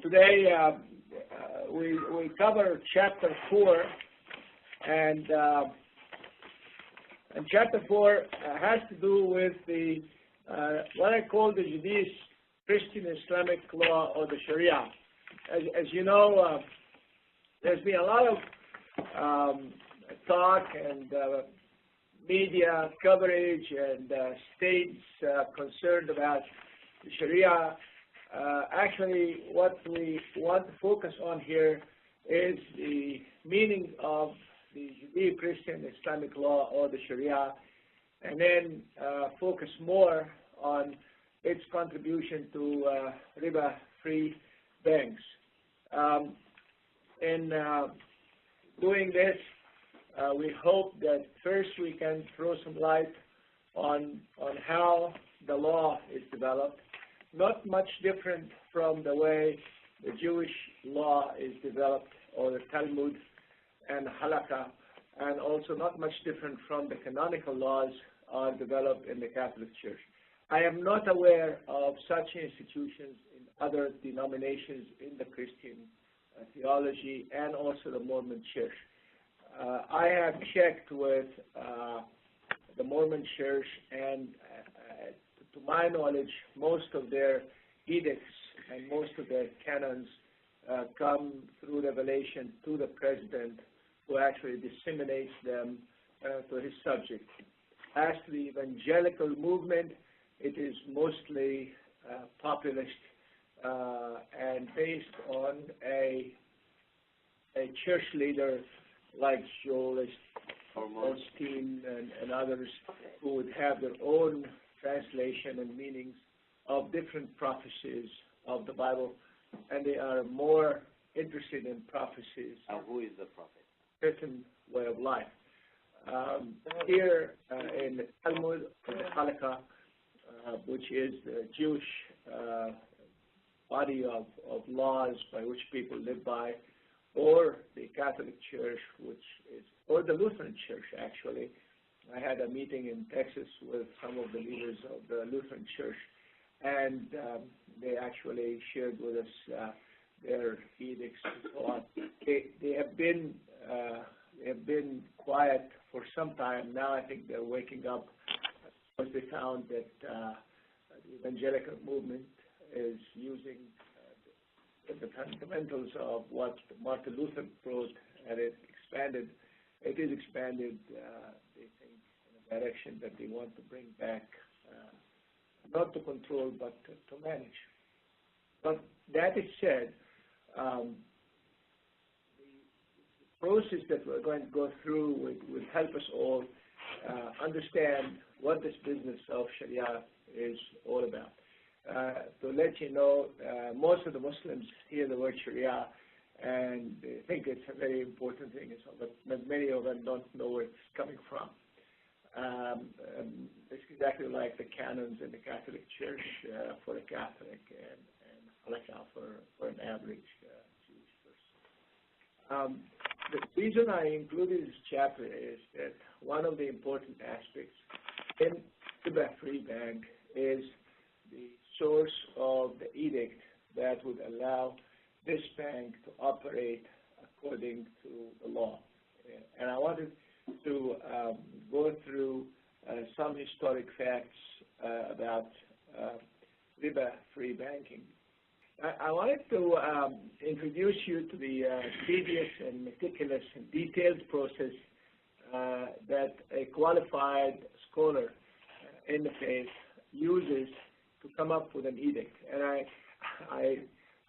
Today we cover chapter 4, and chapter 4 has to do with the what I call the Judeo-Christian Islamic law, or the Sharia. As you know, there's been a lot of talk and media coverage and states concerned about the Sharia. Actually, what we want to focus on here is the meaning of the Judeo-Christian Islamic law, or the Sharia, and then focus more on its contribution to riba-free banks. In doing this, we hope that first we can throw some light on how the law is developed. Not much different from the way the Jewish law is developed, or the Talmud and Halakha, and also not much different from the canonical laws are developed in the Catholic Church. I am not aware of such institutions in other denominations in the Christian theology and also the Mormon Church. I have checked with the Mormon Church, and to my knowledge, most of their edicts and most of their canons come through revelation to the president, who actually disseminates them to his subjects. As to the evangelical movement, it is mostly populist and based on a church leader like Joel Osteen and others, who would have their own translation and meanings of different prophecies of the Bible, and they are more interested in prophecies. Who is the prophet? Certain way of life. Here in the Talmud, or the Halakha, which is the Jewish body of laws by which people live by, or the Catholic Church, or the Lutheran Church, actually. I had a meeting in Texas with some of the leaders of the Lutheran Church, and they actually shared with us their edicts and so on. They have been quiet for some time now. I think they're waking up because they found that the evangelical movement is using the fundamentals of what Martin Luther wrote, and it is expanded, they think, in a direction that they want to bring back, not to control, but to manage. But that is said, the process that we're going to go through will help us all understand what this business of Sharia is all about. To let you know, most of the Muslims hear the word Sharia and they think it's a very important thing, but many of them don't know where it's coming from. It's exactly like the canons in the Catholic Church for a Catholic, and Halakha for an average Jewish person. The reason I included this chapter is that one of the important aspects in riba-free bank is the source of the edict that would allow this bank to operate according to the law. And I wanted to go through some historic facts about riba-free banking. I wanted to introduce you to the tedious and meticulous and detailed process that a qualified scholar in the faith uses to come up with an edict. And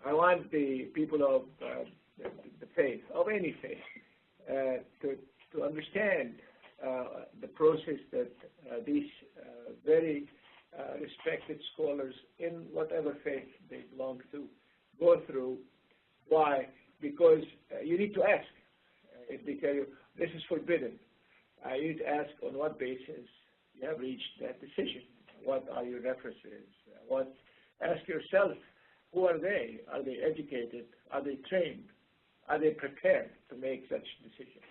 I want the people of the faith, of any faith, to understand the process that these very respected scholars in whatever faith they belong to go through. Why? Because you need to ask. If they tell you this is forbidden, you need to ask on what basis you have reached that decision. What are your references? Ask yourself, who are they? Are they educated? Are they trained? Are they prepared to make such decisions?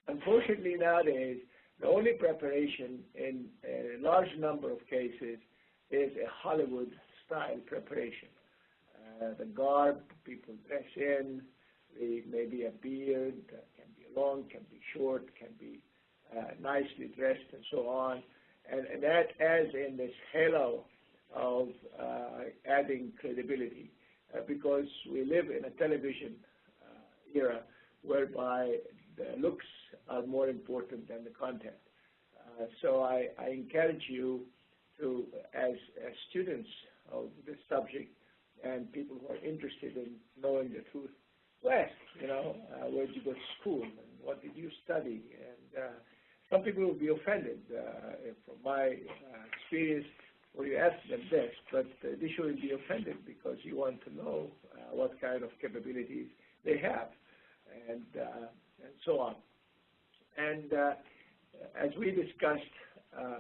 Unfortunately, nowadays, the only preparation in a large number of cases is a Hollywood-style preparation. the garb people dress in, maybe a beard, can be long, can be short, can be nicely dressed, and so on. And that adds in this halo of adding credibility, because we live in a television era whereby the looks are more important than the content. So I encourage you to, as students of this subject and people who are interested in knowing the truth, ask, where did you go to school and what did you study? And some people will be offended from my experience when you ask them this, but they shouldn't be offended because you want to know what kind of capabilities they have, and so on. And as we discussed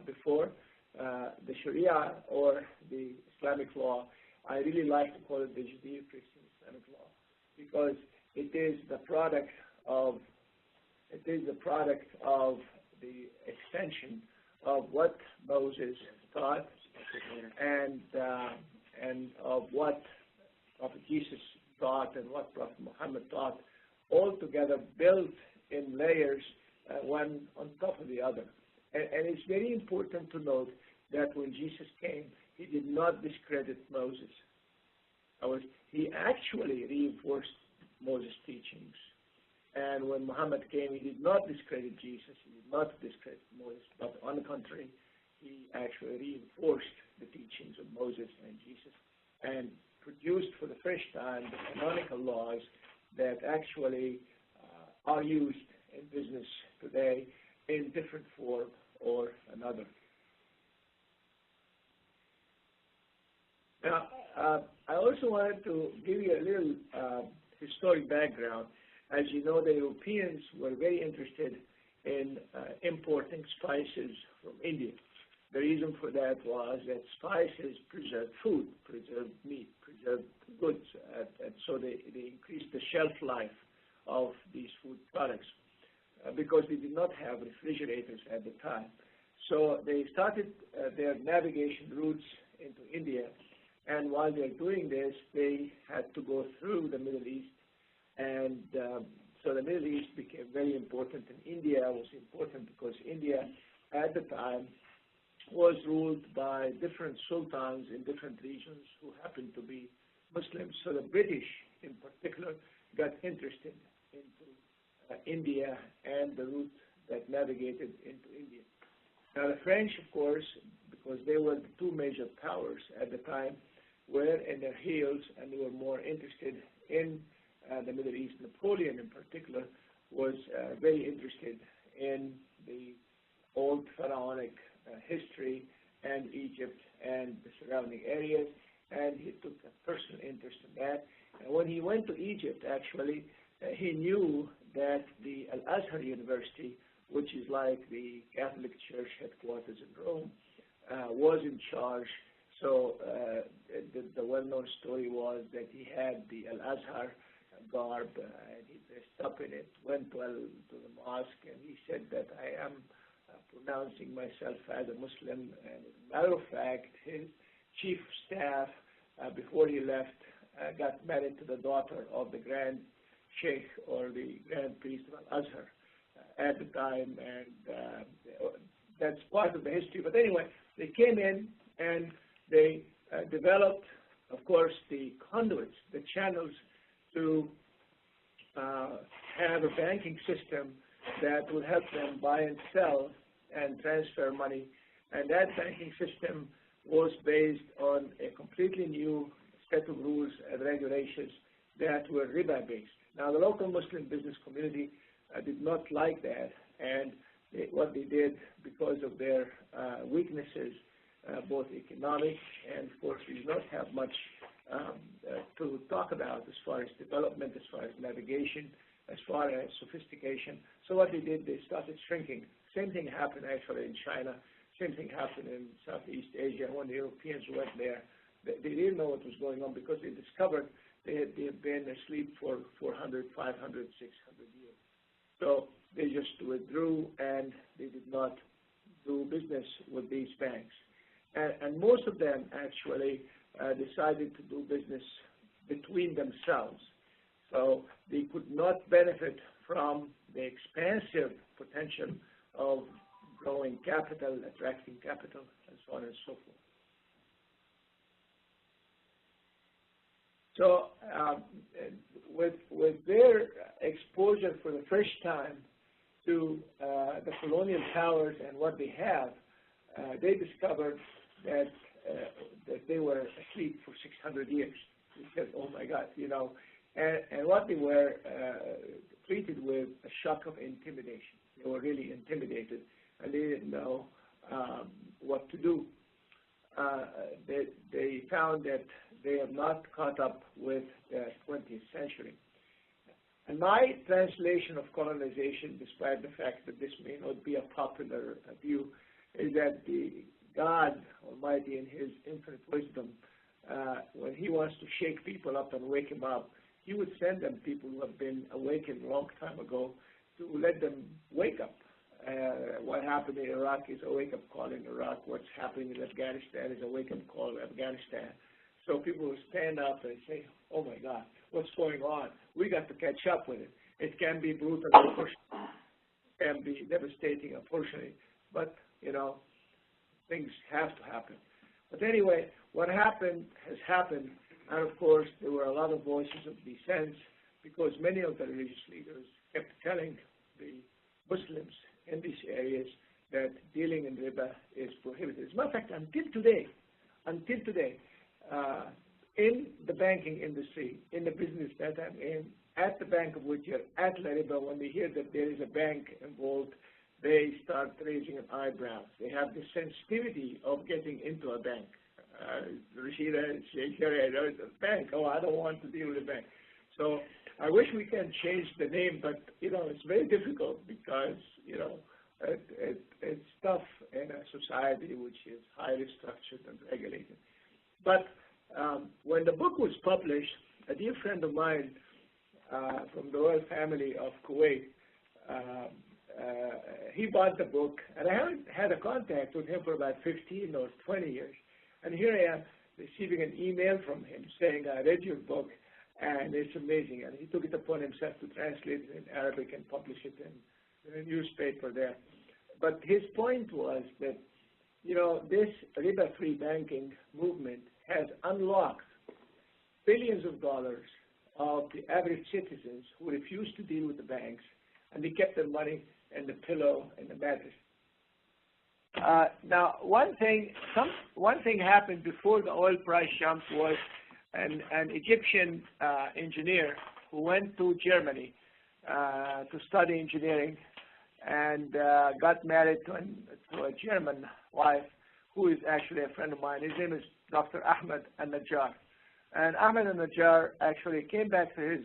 before, the Sharia or the Islamic law, I really like to call it the Judeo-Christian Islamic law, because it is the product of the extension of what Moses taught and of what Prophet Jesus taught and what Prophet Muhammad taught, all together built in layers, one on top of the other. And it's very important to note that when Jesus came, he did not discredit Moses. He actually reinforced Moses' teachings. And when Muhammad came, he did not discredit Jesus, he did not discredit Moses, but on the contrary, he actually reinforced the teachings of Moses and Jesus and produced for the first time the canonical laws that actually are used in business today in different form or another. Now, I also wanted to give you a little historic background. As you know, the Europeans were very interested in importing spices from India. The reason for that was that spices preserve food, preserve meat, preserve goods, and so they increased the shelf life of these food products because they did not have refrigerators at the time. So they started their navigation routes into India, and while they're doing this, they had to go through the Middle East, and so the Middle East became very important, and India was important because India at the time was ruled by different sultans in different regions who happened to be Muslims. So the British, in particular, got interested into India and the route that navigated into India. Now the French, of course, because they were the two major powers at the time, were in their heels, and they were more interested in the Middle East. Napoleon, in particular, was very interested in the old pharaonic history and Egypt and the surrounding areas, and he took a personal interest in that. And when he went to Egypt, actually, he knew that the Al-Azhar University, which is like the Catholic Church headquarters in Rome, was in charge. So the well-known story was that he had the Al-Azhar garb, and he dressed up in it, went to the mosque, and he said that I am pronouncing myself as a Muslim. And as a matter of fact, his chief of staff, before he left, got married to the daughter of the Grand Sheikh or the Grand Priest of Al-Azhar at the time, and that's part of the history. But anyway, they came in and they developed, of course, the conduits, the channels to have a banking system that would help them buy and sell and transfer money. And that banking system was based on a completely new set of rules and regulations that were riba-based. Now, the local Muslim business community did not like that, and what they did, because of their weaknesses, both economic and, of course, we do not have much to talk about as far as development, as far as navigation, as far as sophistication. So what they did, they started shrinking. Same thing happened actually in China. Same thing happened in Southeast Asia. When the Europeans went there, they didn't know what was going on because they discovered they had been asleep for 400, 500, 600 years. So they just withdrew, and they did not do business with these banks. And most of them actually decided to do business between themselves. So they could not benefit from the expansive potential of growing capital, attracting capital, and so on and so forth. So with their exposure for the first time to the colonial powers and what they have, they discovered that they were asleep for 600 years. They said, oh my God, you know, and what they were treated with a shock of intimidation. They were really intimidated, and they didn't know what to do. They found that they have not caught up with the 20th century. And my translation of colonization, despite the fact that this may not be a popular view, is that the God Almighty in His infinite wisdom, when He wants to shake people up and wake them up, He would send them people who have been awakened a long time ago to let them wake up. What happened in Iraq is a wake-up call in Iraq. What's happening in Afghanistan is a wake-up call in Afghanistan. So people will stand up and say, oh my God, what's going on? We got to catch up with it. It can be brutal, unfortunately. It can be devastating, unfortunately. But, you know, things have to happen. But anyway, what happened has happened. And of course, there were a lot of voices of dissent because many of the religious leaders kept telling the Muslims in these areas that dealing in riba is prohibited. As a matter of fact, until today, in the banking industry, in the business that I'm in, at the Bank of Whittier, at La Riba, when they hear that there is a bank involved, they start raising an eyebrow. They have the sensitivity of getting into a bank. Rashida, there's a bank. Oh, I don't want to deal with a bank. So I wish we can change the name, but, you know, it's very difficult because, you know, it's tough in a society which is highly structured and regulated. But when the book was published, a dear friend of mine from the royal family of Kuwait, he bought the book, and I haven't had a contact with him for about 15 or 20 years. And here I am receiving an email from him saying, I read your book, and it's amazing. And he took it upon himself to translate it in Arabic and publish it in a newspaper there. But his point was that, you know, this riba-free banking movement has unlocked billions of dollars of the average citizens who refused to deal with the banks, and they kept their money in the pillow and the mattress. Now, one thing happened before the oil price jumped was an Egyptian engineer who went to Germany to study engineering and got married to a German wife who is actually a friend of mine. His name is Dr. Ahmed Al-Najjar. And Ahmed Al-Najjar actually came back to his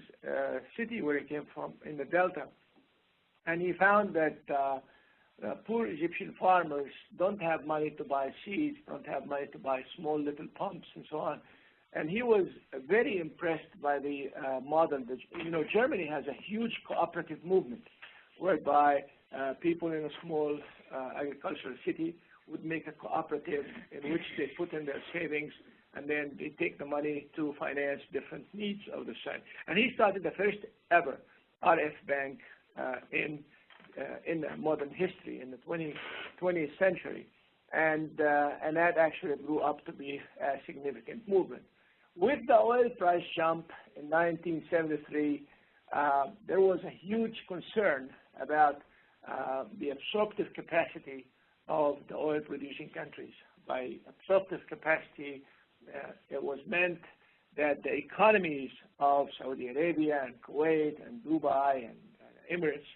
city where he came from in the Delta, and he found that poor Egyptian farmers don't have money to buy seeds, don't have money to buy small little pumps and so on. And he was very impressed by the model. You know, Germany has a huge cooperative movement whereby people in a small agricultural city would make a cooperative in which they put in their savings, and then they take the money to finance different needs of the site. And he started the first ever RF bank in modern history, in the 20th century. And that actually grew up to be a significant movement. With the oil price jump in 1973, there was a huge concern about the absorptive capacity of the oil-producing countries. By absorptive capacity, it was meant that the economies of Saudi Arabia and Kuwait and Dubai and Emirates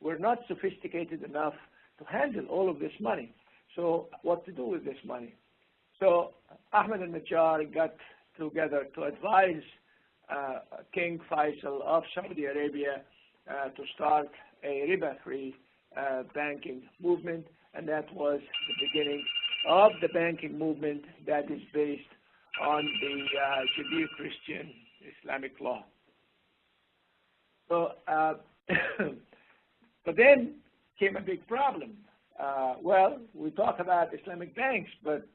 were not sophisticated enough to handle all of this money. So what to do with this money? So Ahmed Al-Najjar got together to advise King Faisal of Saudi Arabia to start a riba-free banking movement, and that was the beginning of the banking movement that is based on the Judeo-Christian Islamic law. So, but then came a big problem. Well, we talk about Islamic banks, but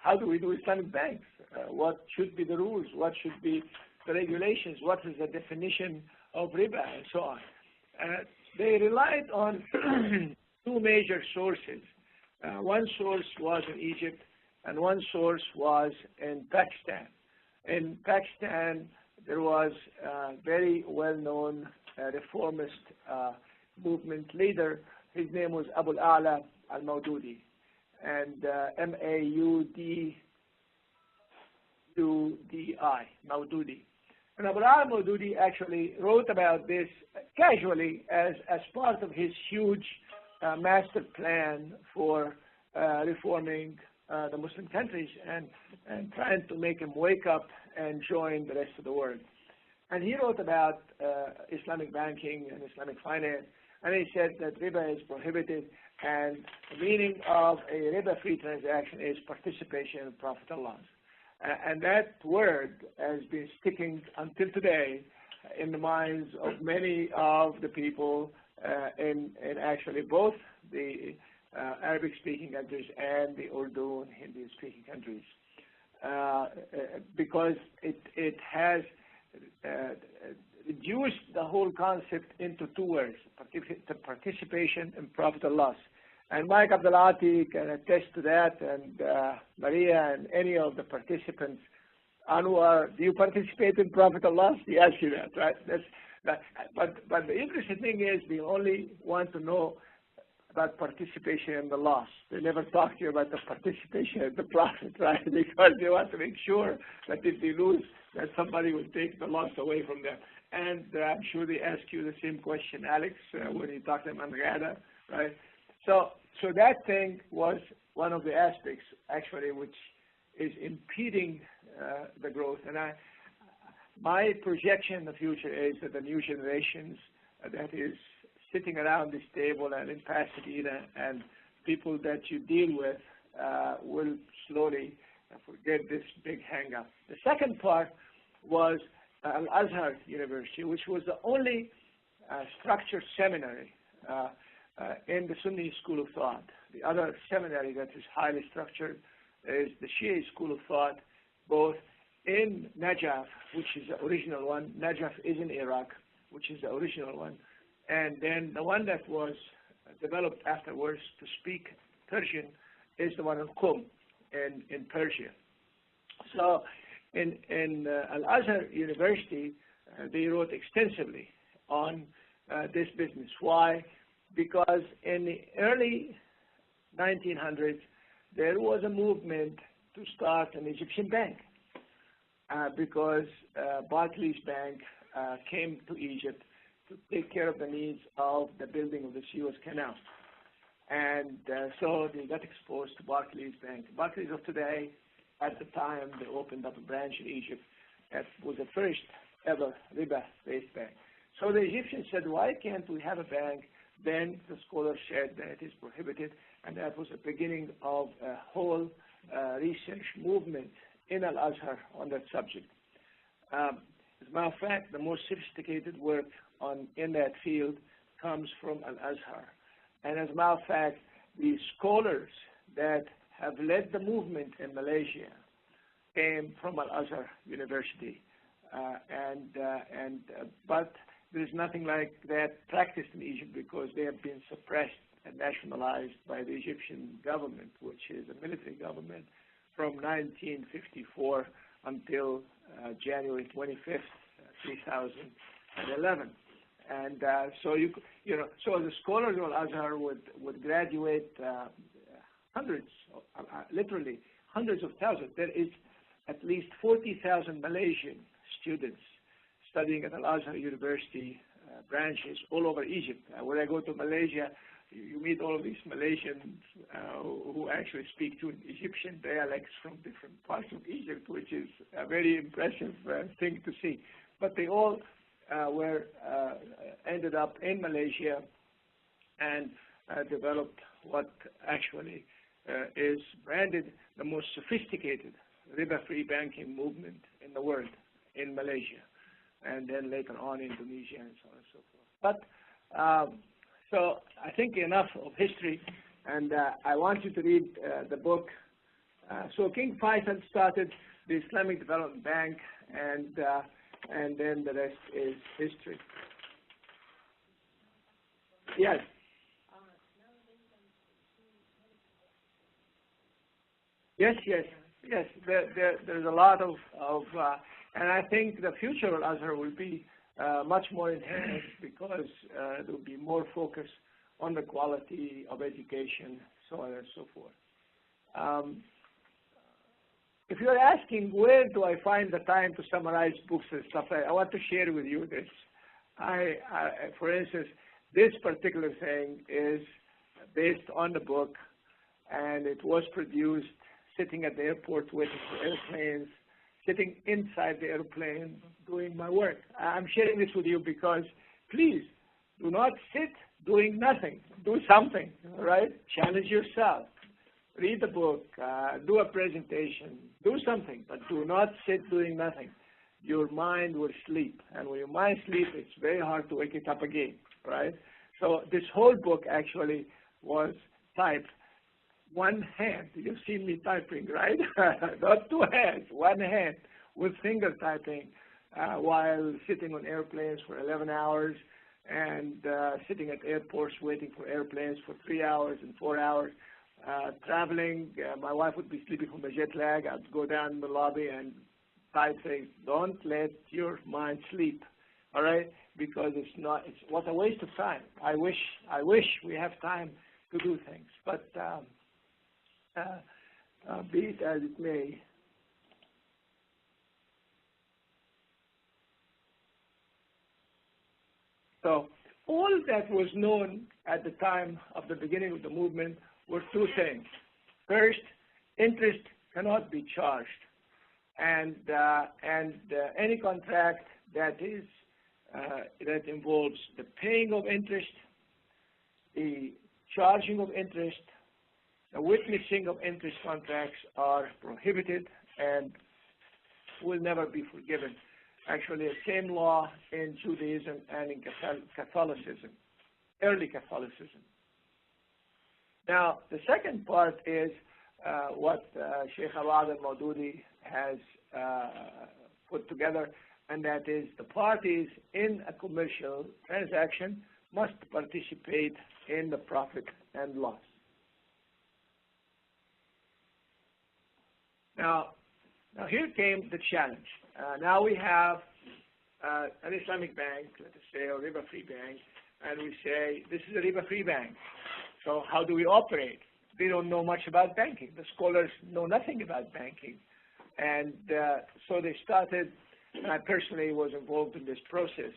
how do we do Islamic banks? What should be the rules? What should be the regulations, what is the definition of riba, and so on. They relied on two major sources. One source was in Egypt, and one source was in Pakistan. In Pakistan, there was a very well-known reformist movement leader. His name was Abu al-A'la al-Maududi, and M-A-U-D-U-D-I, Maududi. And Abu al-A'la al-Maududi actually wrote about this casually as part of his huge master plan for reforming the Muslim countries and trying to make them wake up and join the rest of the world. And he wrote about Islamic banking and Islamic finance, and he said that riba is prohibited, and the meaning of a riba-free transaction is participation in profit and loss. And that word has been sticking until today in the minds of many of the people in actually both the Arabic-speaking countries and the Urdu and Hindi-speaking countries, because it has reduced the whole concept into two words: participation and profit and loss. And Mike Abdelati can attest to that, and Maria and any of the participants. Anwar, do you participate in profit and loss? He asked you that, right? But the interesting thing is they only want to know about participation in the loss. They never talk to you about the participation in the profit, right? Because they want to make sure that if they lose, that somebody will take the loss away from them. And I'm sure they ask you the same question, Alex, when you talk to them on Ghada, right? So that thing was one of the aspects, actually, which is impeding the growth. And my projection in the future is that the new generations that is sitting around this table and in Pasadena and people that you deal with will slowly forget this big hang-up. The second part was Al-Azhar University, which was the only structured seminary in the Sunni school of thought. The other seminary that is highly structured is the Shia school of thought, both in Najaf, which is the original one. Najaf is in Iraq, which is the original one. And then the one that was developed afterwards to speak Persian is the one in Qum in Persia. So in Al-Azhar University, they wrote extensively on this business. Why? Because in the early 1900s, there was a movement to start an Egyptian bank because Barclays Bank came to Egypt to take care of the needs of the building of the Suez Canal. And so they got exposed to Barclays Bank. Barclays of today, at the time, they opened up a branch in Egypt that was the first ever riba-based bank. So the Egyptians said, why can't we have a bank? Then the scholars said that it is prohibited, and that was the beginning of a whole research movement in Al-Azhar on that subject. As a matter of fact, the most sophisticated work in that field comes from Al-Azhar. And as a matter of fact, the scholars that have led the movement in Malaysia came from Al-Azhar University. But there's nothing like that practiced in Egypt because they have been suppressed and nationalized by the Egyptian government, which is a military government, from 1954 until January 25th, 2011. And so so the scholars of Al-Azhar would graduate hundreds, literally hundreds of thousands. There is at least 40,000 Malaysian students studying at Al-Azhar University branches all over Egypt. When I go to Malaysia, you meet all of these Malaysians who actually speak to Egyptian dialects from different parts of Egypt, which is a very impressive thing to see. But they all ended up in Malaysia and developed what actually is branded the most sophisticated riba-free banking movement in the world in Malaysia, and then later on Indonesia and so on and so forth. But so I think enough of history, and I want you to read the book. So King Faisal started the Islamic Development Bank, and and then the rest is history. Yes. Yes, yes, yes. There's a lot of and I think the future of Azhar will be much more enhanced because there will be more focus on the quality of education, so on and so forth. If you're asking where do I find the time to summarize books and stuff, I want to share with you this. For instance, this particular thing is based on the book, and it was produced sitting at the airport waiting for airplanes, sitting inside the airplane doing my work. I'm sharing this with you because please do not sit doing nothing. Do something, all right? Challenge yourself. Read the book, do a presentation, do something, but do not sit doing nothing. Your mind will sleep, and when your mind sleeps, it's very hard to wake it up again, right? So this whole book actually was typed one hand. You've seen me typing, right? Not two hands, one hand with finger typing while sitting on airplanes for 11 hours and sitting at airports waiting for airplanes for 3 hours and 4 hours. Traveling, my wife would be sleeping from the jet lag. I'd go down in the lobby and type things. Don't let your mind sleep, all right? Because it's what a waste of time. I wish we have time to do things, but be it as it may. So all that was known at the time of the beginning of the movement were two things. First, interest cannot be charged, and any contract that involves the paying of interest, the charging of interest, the witnessing of interest contracts are prohibited and will never be forgiven. Actually, the same law in Judaism and in Catholicism, early Catholicism. Now, the second part is what Sheikh Awad al-Maududi has put together, and that is the parties in a commercial transaction must participate in the profit and loss. Now here came the challenge. Now we have an Islamic bank, let us say, a riba-free bank, and we say, this is a riba-free bank. So how do we operate? They don't know much about banking. The scholars know nothing about banking. And so they started, and I personally was involved in this process.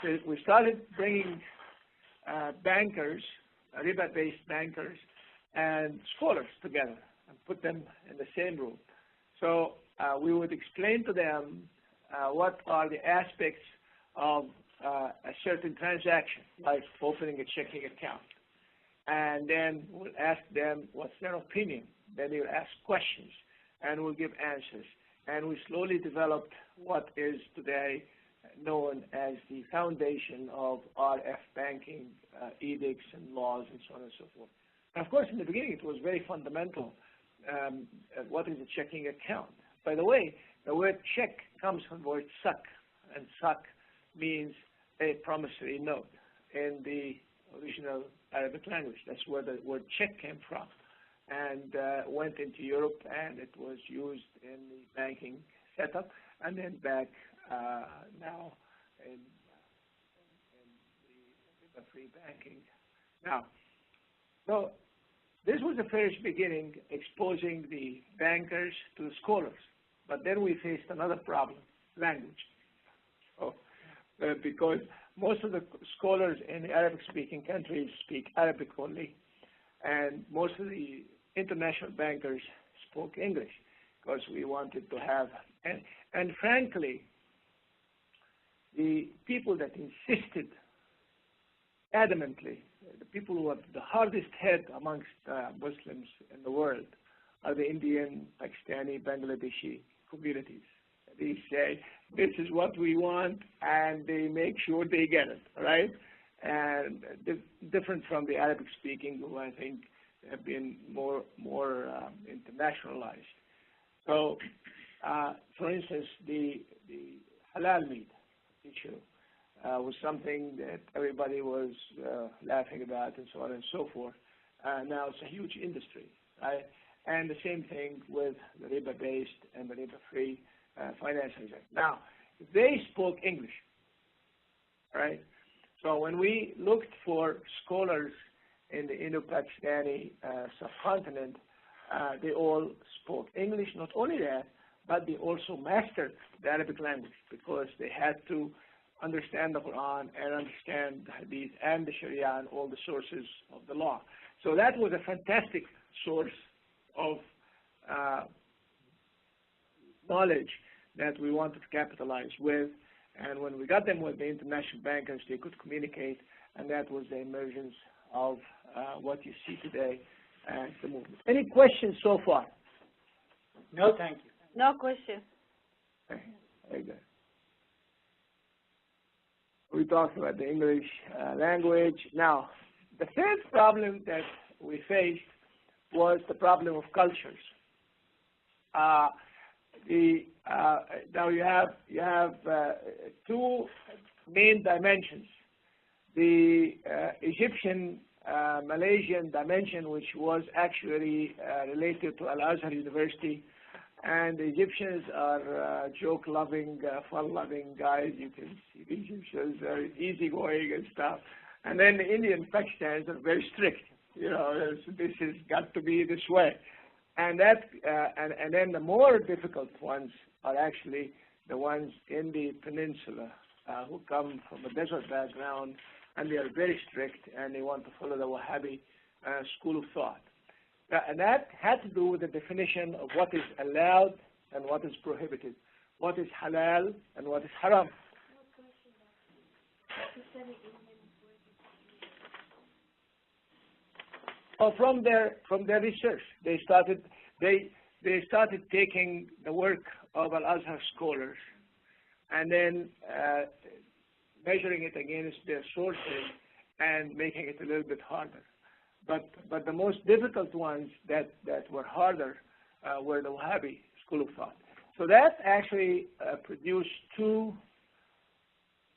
So we started bringing bankers, riba-based bankers, and scholars together and put them in the same room. So we would explain to them what are the aspects of a certain transaction, like opening a checking account. And then we'll ask them what's their opinion. Then they'll ask questions, and we'll give answers. And we slowly developed what is today known as the foundation of RF banking, edicts and laws and so on and so forth. And of course, in the beginning, it was very fundamental. What is a checking account? By the way, the word check comes from the word sak, and sak means a promissory note in the original Arabic language. That's where the word check came from, and went into Europe, and it was used in the banking setup, and then back now in the free banking. Now, so this was the first beginning, exposing the bankers to the scholars. But then we faced another problem, language. Because most of the scholars in the Arabic-speaking countries speak Arabic only, and most of the international bankers spoke English, because we wanted to have, and frankly, the people that insisted adamantly, the people who have the hardest head amongst Muslims in the world are the Indian, Pakistani, Bangladeshi communities. They say, this is what we want, and they make sure they get it, right? And different from the Arabic-speaking, who I think have been more internationalized. So, for instance, the halal meat issue was something that everybody was laughing about and so on and so forth. Now it's a huge industry, right? And the same thing with the riba-based and the riba-free financing. Now, they spoke English, right? So when we looked for scholars in the Indo-Pakistani subcontinent, they all spoke English. Not only that, but they also mastered the Arabic language because they had to understand the Quran and understand the Hadith and the Sharia and all the sources of the law. So that was a fantastic source of knowledge that we wanted to capitalize with. And when we got them with the international bankers, they could communicate, and that was the emergence of what you see today as the movement. Any questions so far? No, thank you. No question. Okay, very good. We talked about the English language. Now, the third problem that we faced was the problem of cultures. Now you have two main dimensions: the Egyptian Malaysian dimension, which was actually related to Al-Azhar University, and the Egyptians are joke-loving, fun-loving guys. You can see the Egyptians are easygoing and stuff. And then the Indian Pakistanis are very strict. You know, this has got to be this way. And that, and then the more difficult ones are actually the ones in the peninsula who come from a desert background, and they are very strict, and they want to follow the Wahhabi school of thought. And that had to do with the definition of what is allowed and what is prohibited, what is halal and what is haram. Oh, from their research, they started taking the work of Al-Azhar scholars and then measuring it against their sources and making it a little bit harder. But the most difficult ones that were harder were the Wahhabi school of thought. So that actually produced two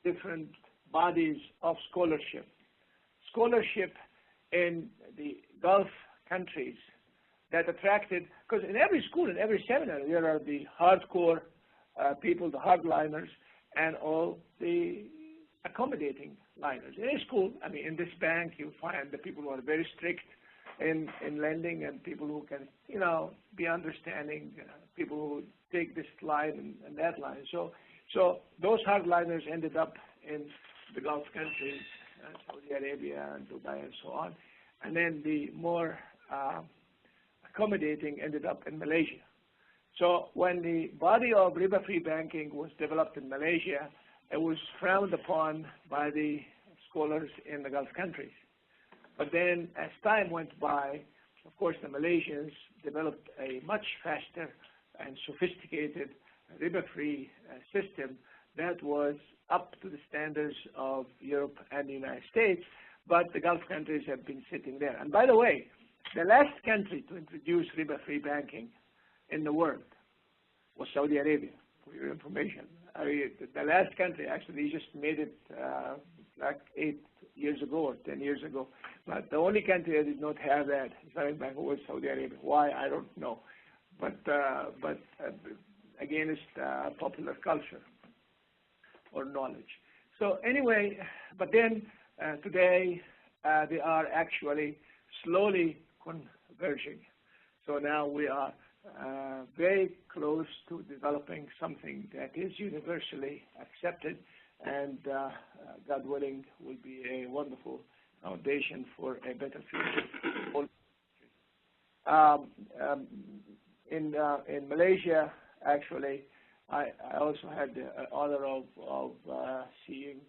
different bodies of scholarship. Scholarship in the Gulf countries that attracted, because in every school, in every seminar, there are the hardcore people, the hardliners, and all the accommodating liners. In a school, I mean, in this bank, you find the people who are very strict in lending and people who can, you know, be understanding, people who take this line and that line. So those hardliners ended up in the Gulf countries, Saudi Arabia and Dubai and so on. And then the more accommodating ended up in Malaysia. So when the body of riba-free banking was developed in Malaysia, it was frowned upon by the scholars in the Gulf countries. But then as time went by, of course, the Malaysians developed a much faster and sophisticated riba-free system that was up to the standards of Europe and the United States, but the Gulf countries have been sitting there. And by the way, the last country to introduce riba-free banking in the world was Saudi Arabia, for your information. The last country, actually, just made it like 8 years ago or 10 years ago. But the only country that did not have that Islamic bank was Saudi Arabia. Why, I don't know. But against popular culture or knowledge. So anyway, but then today they are actually slowly converging. So now we are very close to developing something that is universally accepted, and God willing will be a wonderful foundation for a better future. In Malaysia, actually, I also had the honor of seeing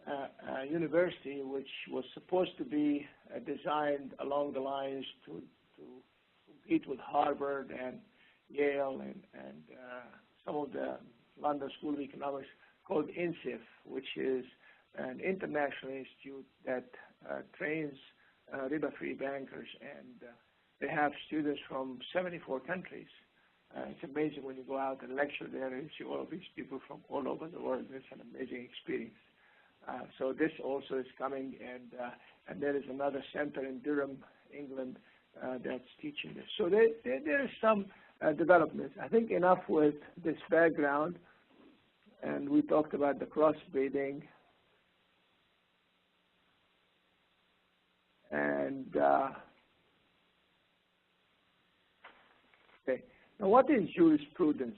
a university which was supposed to be designed along the lines to compete with Harvard and Yale and some of the London School of Economics, called INSIF, which is an international institute that trains riba-free bankers, and they have students from 74 countries It's amazing when you go out and lecture there and see all of these people from all over the world. It's an amazing experience. So this also is coming, and there is another center in Durham, England, that's teaching this. So there is some development. I think enough with this background, and we talked about the crossbreeding, and okay. Now, what is jurisprudence?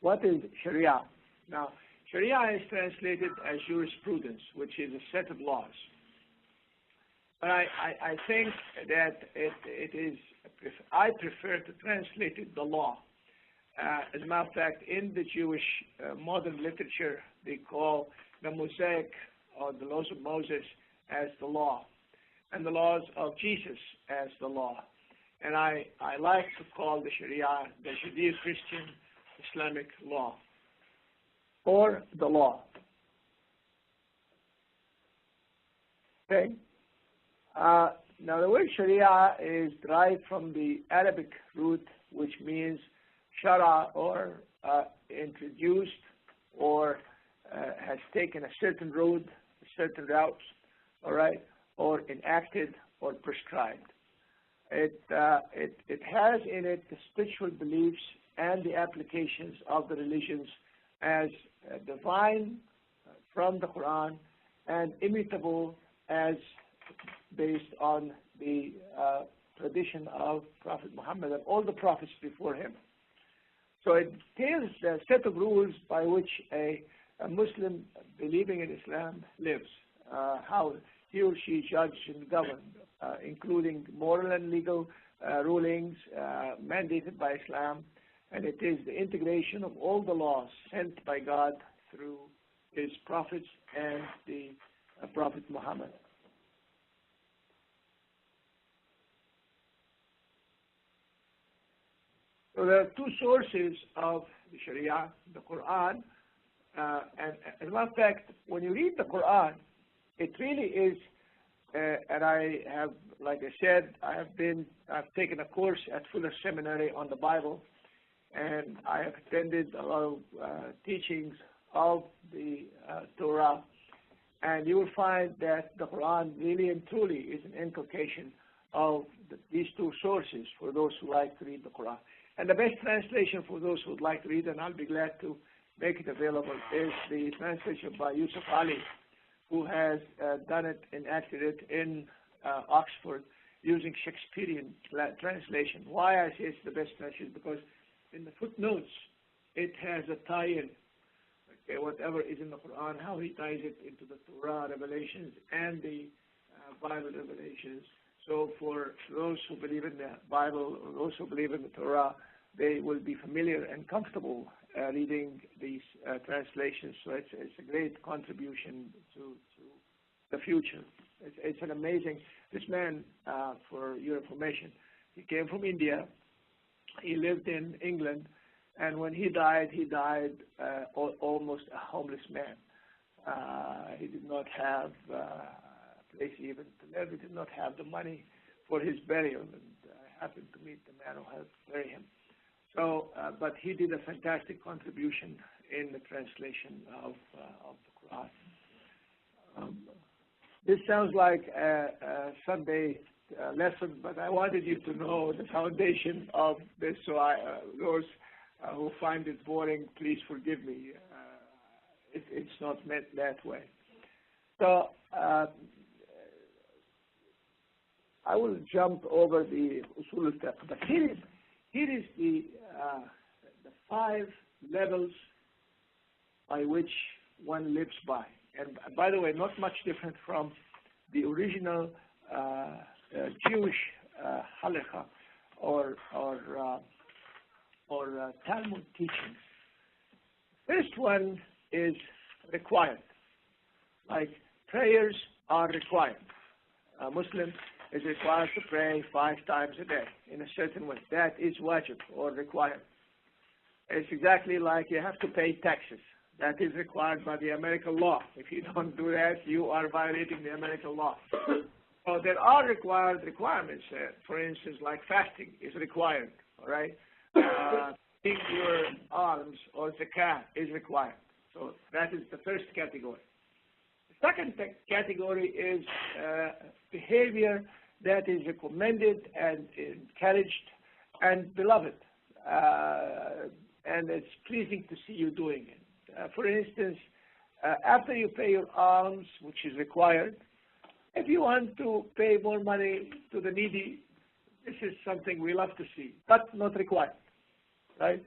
What is Sharia? Now, Sharia is translated as jurisprudence, which is a set of laws. But I think that it is, I prefer to translate it the law. As a matter of fact, in the Jewish modern literature, they call the Mosaic or the laws of Moses as the law, and the laws of Jesus as the law. And I like to call the Sharia the Judeo-Christian Islamic law, or the law. Okay? Now, the word Sharia is derived from the Arabic root, which means shara, or introduced, or has taken a certain road, certain routes, all right, or enacted or prescribed. It has in it the spiritual beliefs and the applications of the religions as divine from the Quran and immutable as based on the tradition of Prophet Muhammad and all the prophets before him. So it tells a set of rules by which a Muslim believing in Islam lives, how he or she judges and governs, including moral and legal rulings mandated by Islam, and it is the integration of all the laws sent by God through his prophets and the Prophet Muhammad. So there are two sources of the Sharia, the Quran, and as a matter of fact, when you read the Quran, it really is, and I have, like I said, I've taken a course at Fuller Seminary on the Bible, and I have attended a lot of teachings of the Torah, and you will find that the Quran really and truly is an inculcation of these two sources for those who like to read the Quran. And the best translation for those who would like to read, and I'll be glad to make it available, is the translation by Yusuf Ali, who has done it and acted it in Oxford using Shakespearean translation. Why I say it's the best translation? Because in the footnotes, it has a tie-in. Okay, whatever is in the Quran, how he ties it into the Torah revelations and the Bible revelations. So for those who believe in the Bible, or those who believe in the Torah, they will be familiar and comfortable reading these translations. So it's a great contribution to the future. It's an amazing, this man, for your information, he came from India, he lived in England, and when he died almost a homeless man. He did not have place even to live. He did not have the money for his burial, and I happened to meet the man who helped bury him. So, but he did a fantastic contribution in the translation of the Quran. This sounds like a Sunday lesson, but I wanted you to know the foundation of this. So those who find it boring, please forgive me. It's not meant that way. So I will jump over the usul al-fiqh, but here is the 5 levels by which one lives by. And by the way, not much different from the original Jewish halakha or Talmud teachings. First one is required. Like prayers are required. A Muslim is required to pray 5 times a day in a certain way. That is wajib or required. It's exactly like you have to pay taxes. That is required by the American law. If you don't do that, you are violating the American law. So there are requirements. For instance, like fasting is required, all right? paying your alms or zakah is required. So that is the first category. The second category is behavior that is recommended and encouraged and beloved, and it's pleasing to see you doing it. For instance, after you pay your alms, which is required, if you want to pay more money to the needy, this is something we love to see, but not required, right?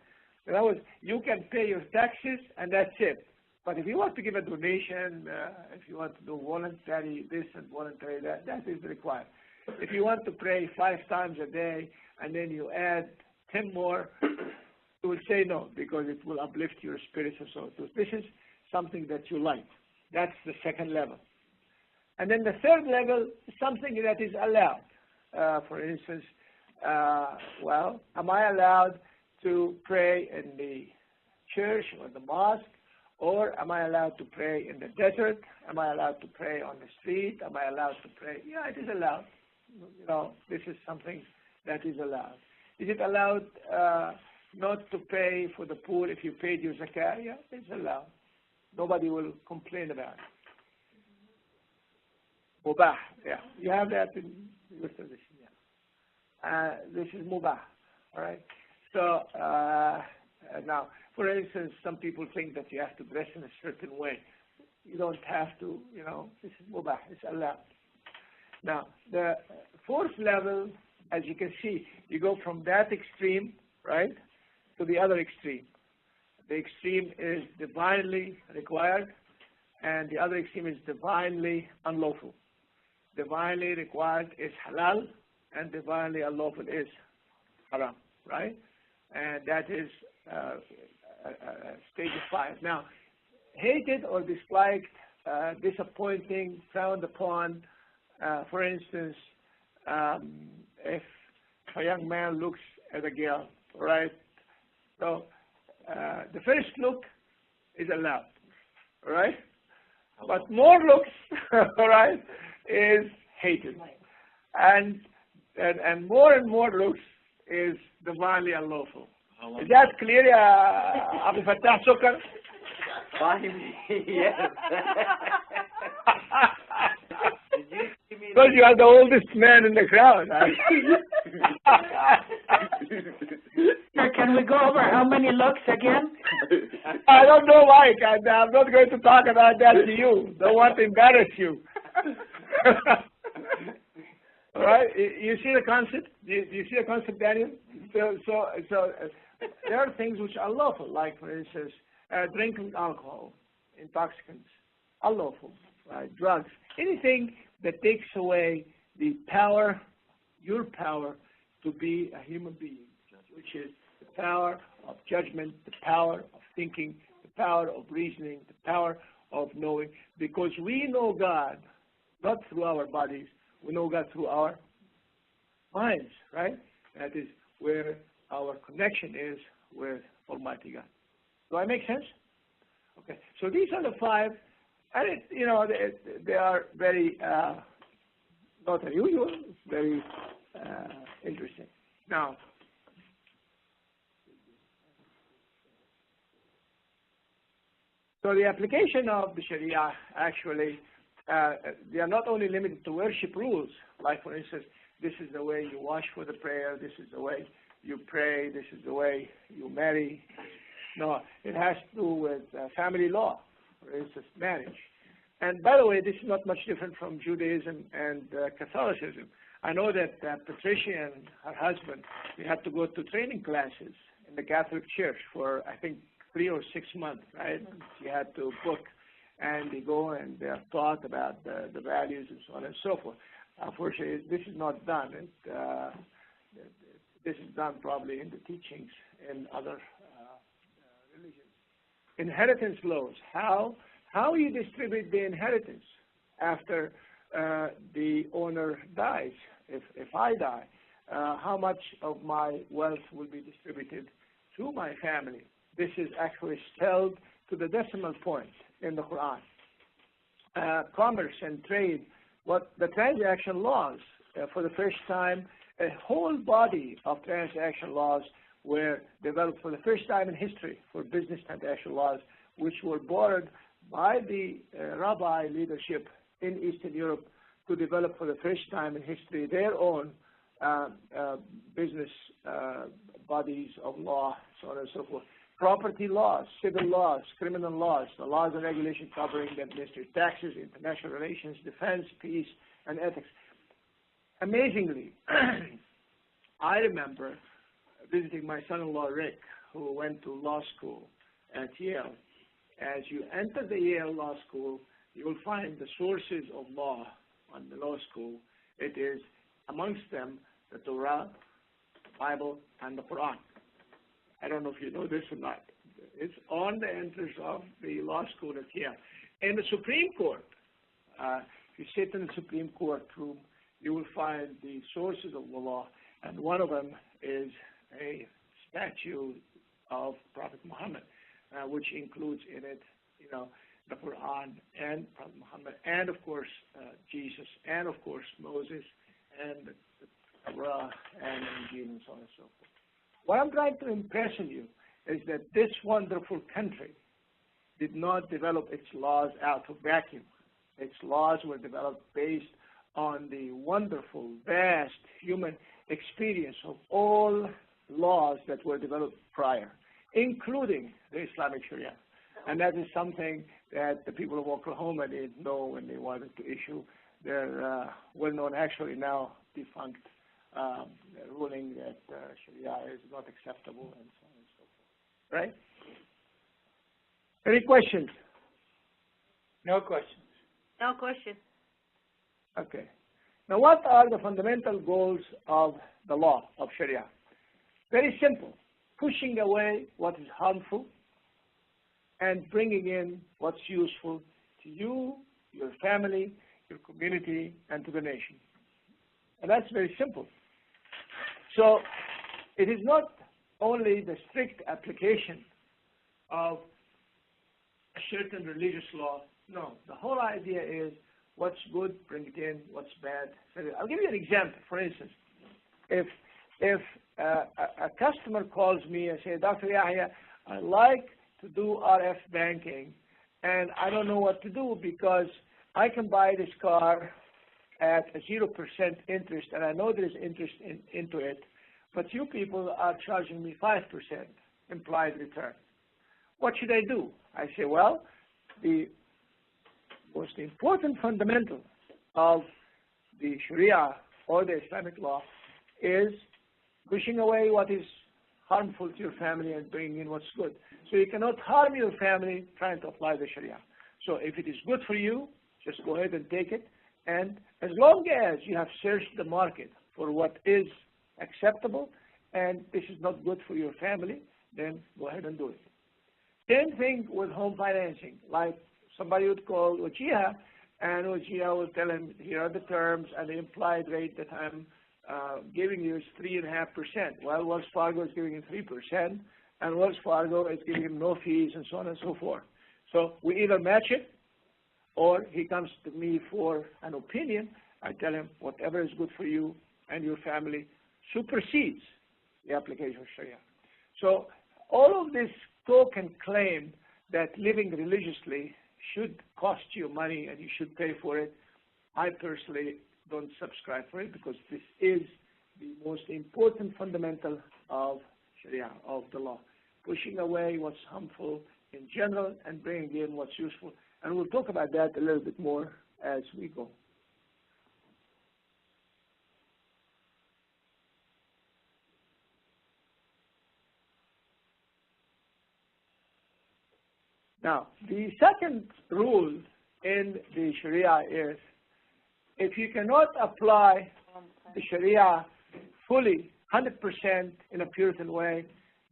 In other words, you can pay your taxes and that's it. But if you want to give a donation, if you want to do voluntary this and voluntary that, that is required. If you want to pray 5 times a day and then you add 10 more, you will say no because it will uplift your spirits and so on. So this is something that you like. That's the second level. And then the third level is something that is allowed. For instance, well, am I allowed to pray in the church or the mosque, or am I allowed to pray in the desert? Am I allowed to pray on the street? Am I allowed to pray? Yeah, it is allowed. You know, this is something that is allowed. Is it allowed not to pay for the poor if you paid your zakah? Yeah, it's allowed. Nobody will complain about it. Mubah, yeah. You have that in your tradition, yeah. This is mubah, all right? So now, for instance, some people think that you have to dress in a certain way. You don't have to, you know, this is mubah, it's allowed. Now, the fourth level, as you can see, you go from that extreme, right, to the other extreme. The extreme is divinely required, and the other extreme is divinely unlawful. Divinely required is halal, and divinely unlawful is haram, right? And that is stage 5. Now, hated or disliked, disappointing, frowned upon. For instance, if a young man looks at a girl, right? So the first look is allowed, right? But more looks, all right, is hated, and more and more looks is divinely unlawful. Is that clear, Abu Fattah Sukar? Yes. Because you are the oldest man in the crowd. Sir, can we go over how many looks again? I don't know, Mike. I'm not going to talk about that to you. Don't want to embarrass you. All right? You see the concept? Do you see the concept, Daniel? So there are things which are lawful, like, for instance, drinking alcohol, intoxicants, unlawful, right? Drugs, anything that takes away the power, your power, to be a human being, which is the power of judgment, the power of thinking, the power of reasoning, the power of knowing, because we know God not through our bodies, we know God through our minds, right? That is where our connection is with Almighty God. Do I make sense? Okay, so these are the 5, and you know, they are very not unusual, very interesting. Now, so the application of the Sharia, actually, they are not only limited to worship rules, like, for instance, this is the way you wash for the prayer, this is the way you pray, this is the way you marry. No, it has to do with family law, for instance, marriage. And by the way, this is not much different from Judaism and Catholicism. I know that Patricia and her husband, they had to go to training classes in the Catholic Church for, I think, 3 or 6 months, right? She had to book, and they go and they are taught about the values and so on and so forth. Unfortunately, this is not done. This is done probably in the teachings in other religions. Inheritance laws, how you distribute the inheritance after the owner dies. If I die, how much of my wealth will be distributed to my family? This is actually spelled to the decimal point in the Quran. Commerce and trade, what the transaction laws, for the first time, a whole body of transaction laws were developed for the first time in history for business international laws, which were borrowed by the rabbi leadership in Eastern Europe to develop for the first time in history their own business bodies of law, so on and so forth. Property laws, civil laws, criminal laws, the laws and regulations covering the administrative taxes, international relations, defense, peace, and ethics. Amazingly, I remember visiting my son-in-law, Rick, who went to law school at Yale. As you enter the Yale Law School, you will find the sources of law on the law school. It is amongst them the Torah, Bible, and the Quran. I don't know if you know this or not. It's on the entrance of the law school at Yale. In the Supreme Court, if you sit in the Supreme Court room, you will find the sources of the law, and one of them is a statue of Prophet Muhammad, which includes in it, the Quran and Prophet Muhammad, and of course Jesus, and of course Moses, and the Torah, and Injil, and so on and so forth. What I'm trying to impress on you is that this wonderful country did not develop its laws out of vacuum. Its laws were developed based on the wonderful, vast human experience of all laws that were developed prior, including the Islamic Sharia. And that is something that the people of Oklahoma didn't know when they wanted to issue their well-known, actually now defunct, ruling that Sharia is not acceptable, and so on and so forth. Right? Any questions? No questions. No question. Okay. Now, what are the fundamental goals of the law of Sharia? Very simple. Pushing away what is harmful and bringing in what's useful to you, your family, your community, and to the nation. And that's very simple. So it is not only the strict application of a certain religious law. No, the whole idea is what's good, bring it in, what's bad. I'll give you an example. For instance, if a customer calls me and says, Dr. Yahya, I'd like to do RF banking, and I don't know what to do because I can buy this car at a 0% interest, and I know there's interest into it, but you people are charging me 5% implied return. What should I do? I say, well, the most important fundamental of the Sharia or the Islamic law is pushing away what is harmful to your family and bringing in what's good. So you cannot harm your family trying to apply the Sharia. So if it is good for you, just go ahead and take it. And as long as you have searched the market for what is acceptable and this is not good for your family, then go ahead and do it. Same thing with home financing. Like somebody would call Wajia, and Wajia will tell him, here are the terms, and the implied rate that I'm giving you is 3.5%. Well, Wells Fargo is giving him 3%, and Wells Fargo is giving him no fees, and so on and so forth. So we either match it, or he comes to me for an opinion. I tell him whatever is good for you and your family supersedes the application of Sharia. So all of this talk and claim that living religiously should cost you money and you should pay for it, I personally don't subscribe for it, because this is the most important fundamental of Sharia, of the law. Pushing away what's harmful in general and bringing in what's useful. And we'll talk about that a little bit more as we go. Now, the second rule in the Sharia is, if you cannot apply the Sharia fully, 100% in a Puritan way,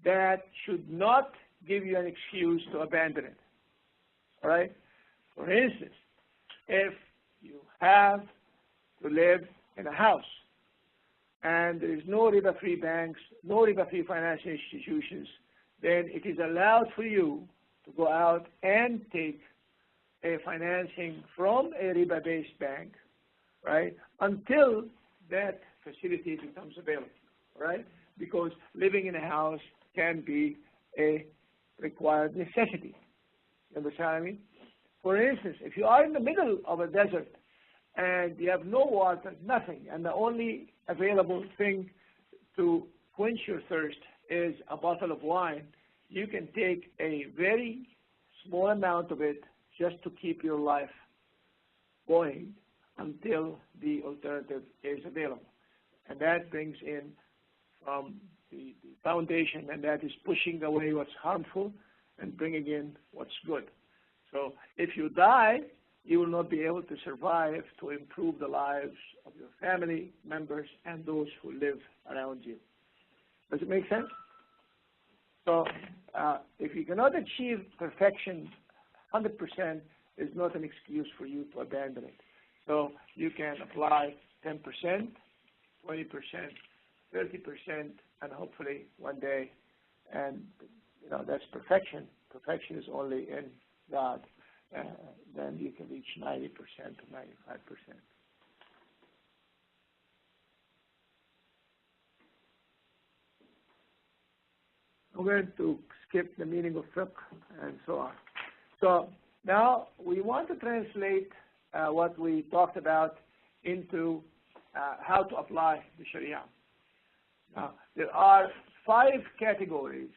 that should not give you an excuse to abandon it. All right? For instance, if you have to live in a house and there is no riba-free banks, no riba-free financial institutions, then it is allowed for you to go out and take a financing from a riba-based bank, right, until that facility becomes available, right? because living in a house can be a required necessity. You understand what I mean? For instance, if you are in the middle of a desert and you have no water, nothing, and the only available thing to quench your thirst is a bottle of wine, you can take a very small amount of it just to keep your life going until the alternative is available. And that brings in from the foundation, and that is pushing away what's harmful and bringing in what's good. So if you die, you will not be able to survive to improve the lives of your family members and those who live around you. Does it make sense? So if you cannot achieve perfection 100%, is not an excuse for you to abandon it. So you can apply 10%, 20%, 30%, and hopefully one day, and that's perfection. Perfection is only in God. Then you can reach 90% to 95%. I'm going to skip the meaning of fiqh and so on. So now we want to translate what we talked about into how to apply the Sharia. Now, there are 5 categories.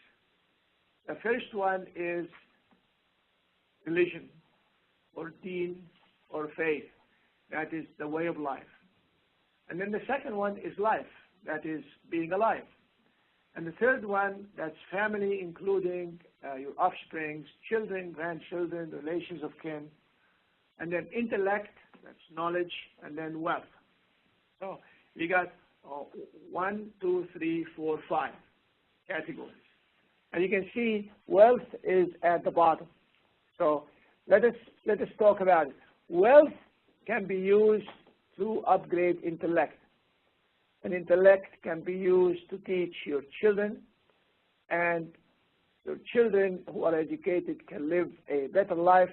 The first one is religion, or deen, or faith. That is the way of life. And then the second one is life. That is being alive. And the third one, that's family, including your offspring, children, grandchildren, relations of kin. And then intellect, that's knowledge, and then wealth. So we got 1, 2, 3, 4, 5 categories. And you can see wealth is at the bottom. So let us talk about it. Wealth can be used to upgrade intellect. And intellect can be used to teach your children, and your children who are educated can live a better life,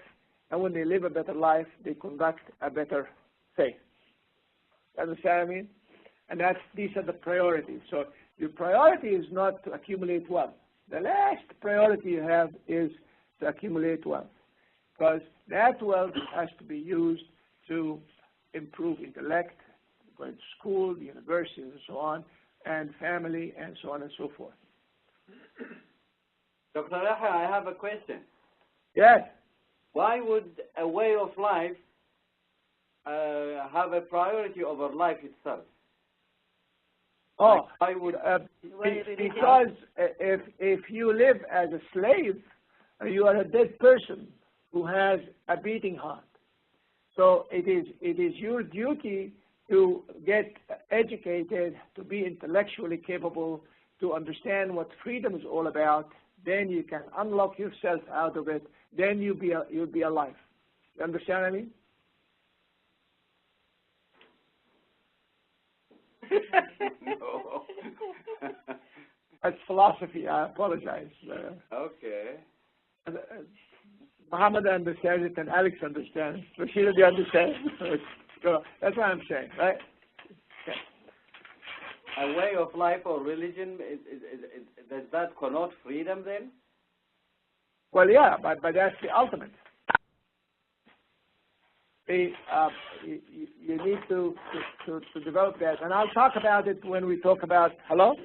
and when they live a better life, they conduct a better faith. Understand what I mean? And these are the priorities. So your priority is not to accumulate wealth. The last priority you have is to accumulate wealth, because that wealth has to be used to improve intellect, going to school, the university, and so on, and family, and so on and so forth. Dr. Yahya, I have a question. Yes. Why would a way of life have a priority over life itself? Oh, like, why would because if you live as a slave, you are a dead person who has a beating heart. So it is your duty to get educated, to be intellectually capable, to understand what freedom is all about. Then you can unlock yourself out of it. Then you'll be alive. You understand what I mean? No. That's philosophy. I apologize. Okay. Muhammad understands it and Alex understands. Rashida, do you understand? So that's what I'm saying, right? Okay. A way of life or religion, does that connote freedom then? Well, yeah, but that's the ultimate. You need to develop that. And I'll talk about it when we talk about, hello?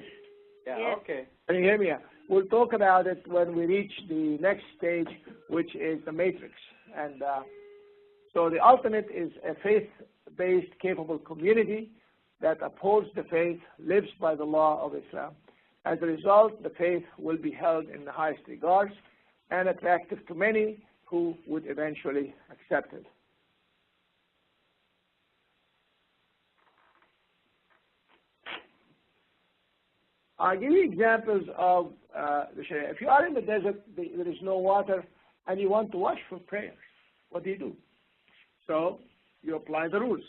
Yeah, yes. Okay. Can you hear me? We'll talk about it when we reach the next stage, which is the matrix. And so the ultimate is a faith-based, capable community that upholds the faith, lives by the law of Islam. As a result, the faith will be held in the highest regards and attractive to many who would eventually accept it. I'll give you examples of the Sharia. If you are in the desert, there is no water, and you want to wash for prayers, what do? So you apply the rules.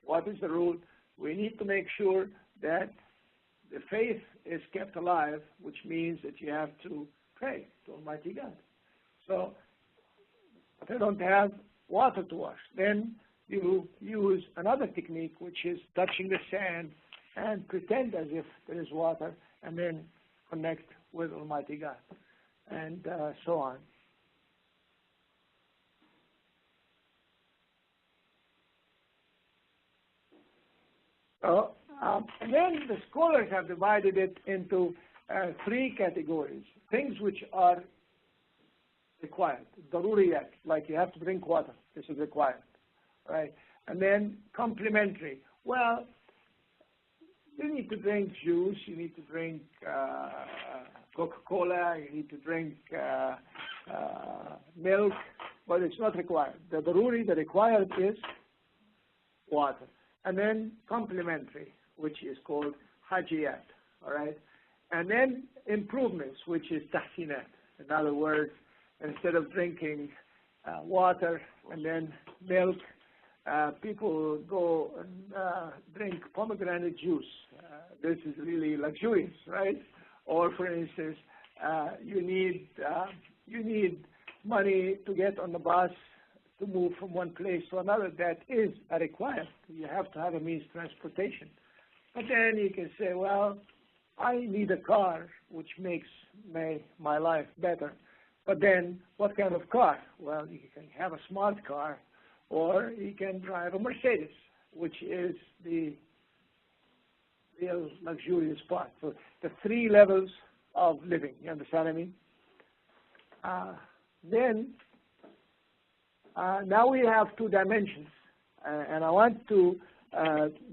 What is the rule? We need to make sure that the faith is kept alive, which means that you have to pray to Almighty God. So if you don't have water to wash, then you use another technique, which is touching the sand and pretend as if there is water, and then connect with Almighty God, and so on. So, and then the scholars have divided it into 3 categories. Things which are required, daruriyat, like you have to drink water, this is required, right? And then complementary. Well, you need to drink juice, you need to drink Coca-Cola, you need to drink milk, but it's not required. The daruri, the required is water. And then complementary, which is called hajiyat, all right? And then improvements, which is tahsinat. In other words, instead of drinking water and then milk, people go and drink pomegranate juice. This is really luxurious, right? Or, for instance, you need money to get on the bus to move from one place to another. That is a requirement. You have to have a means of transportation. But then you can say, well, I need a car which makes my life better. But then what kind of car? Well, you can have a smart car, or you can drive a Mercedes, which is the real luxurious part. So the 3 levels of living, you understand what I mean? Now we have 2 dimensions, and I want to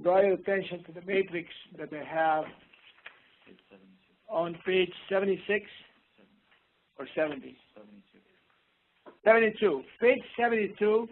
draw your attention to the matrix that they have on page 76 or 70? 72. Page 72,